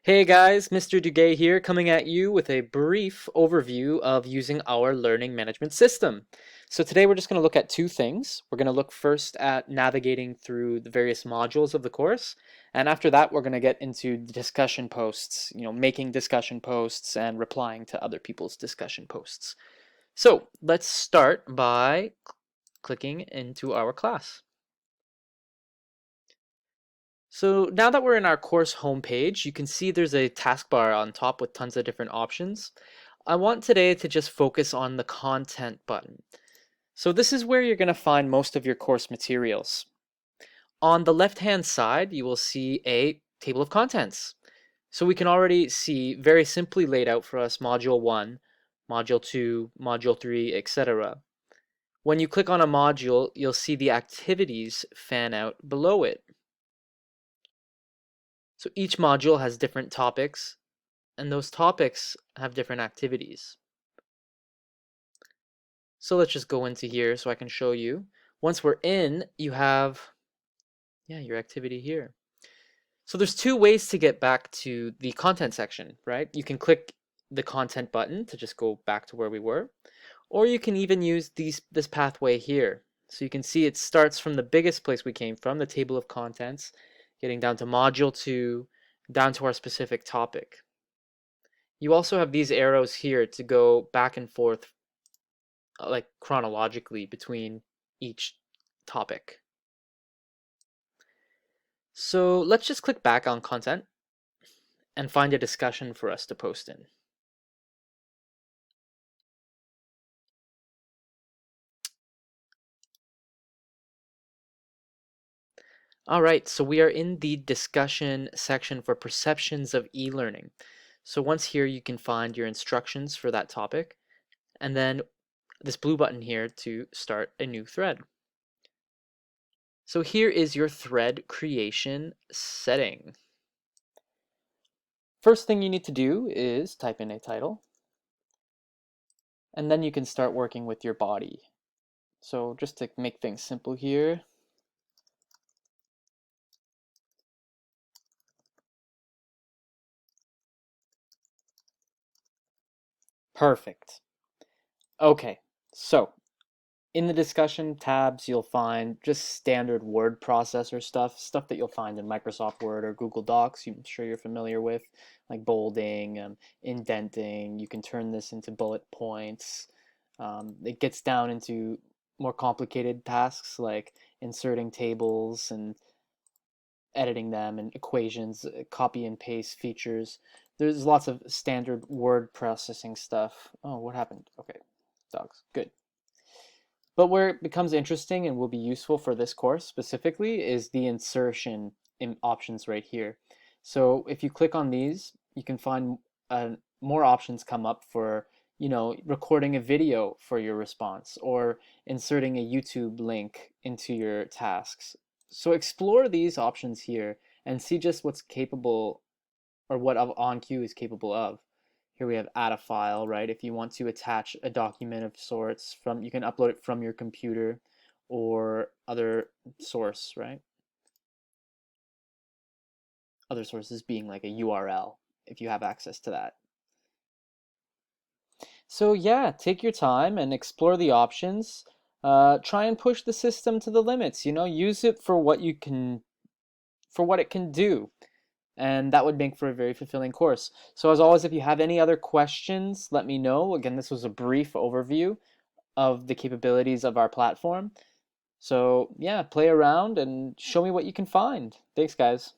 Hey guys, Mr. Duguay here, coming at you with a brief overview of using our learning management system. So today we're just going to look at two things. We're going to look first at navigating through the various modules of the course, and after that we're going to get into discussion posts, making discussion posts and replying to other people's discussion posts. So let's start by clicking into our class. So now that we're in our course homepage, you can see there's a taskbar on top with tons of different options. I want today to just focus on the content button. So this is where you're going to find most of your course materials. On the left-hand side, you will see a table of contents. So we can already see very simply laid out for us Module 1, Module 2, Module 3, etc. When you click on a module, you'll see the activities fan out below it. So each module has different topics, and those topics have different activities. So let's just go into here so I can show you. Once we're in, you have your activity here. So there's two ways to get back to the content section, right? You can click the content button to just go back to where we were, or you can even use this pathway here. So you can see it starts from the biggest place we came from, the table of contents, getting down to module 2, down to our specific topic. You also have these arrows here to go back and forth like chronologically between each topic. So let's just click back on content and find a discussion for us to post in. All right, so we are in the discussion section for perceptions of e-learning. So once here, you can find your instructions for that topic, and then this blue button here to start a new thread. So here is your thread creation setting. First thing you need to do is type in a title, and then you can start working with your body. So just to make things simple here, perfect. Okay, so in the discussion tabs, you'll find just standard word processor stuff that you'll find in Microsoft Word or Google Docs. I'm sure you're familiar with, like bolding, indenting. You can turn this into bullet points. It gets down into more complicated tasks like inserting tables and editing them, and equations, copy and paste features. There's lots of standard word processing stuff. Oh, what happened? Okay, dogs. Good. But where it becomes interesting and will be useful for this course specifically is the insertion in options right here. So if you click on these, you can find more options come up for, recording a video for your response or inserting a YouTube link into your tasks. So explore these options here and see just what's capable, or what onQ is capable of. Here we have add a file, right? If you want to attach a document of sorts you can upload it from your computer or other source, right? Other sources being like a URL, if you have access to that. So yeah, take your time and explore the options. Try and push the system to the limits, use it for what it can do. And that would make for a very fulfilling course. So as always, if you have any other questions, let me know. Again, this was a brief overview of the capabilities of our platform. So yeah, play around and show me what you can find. Thanks, guys.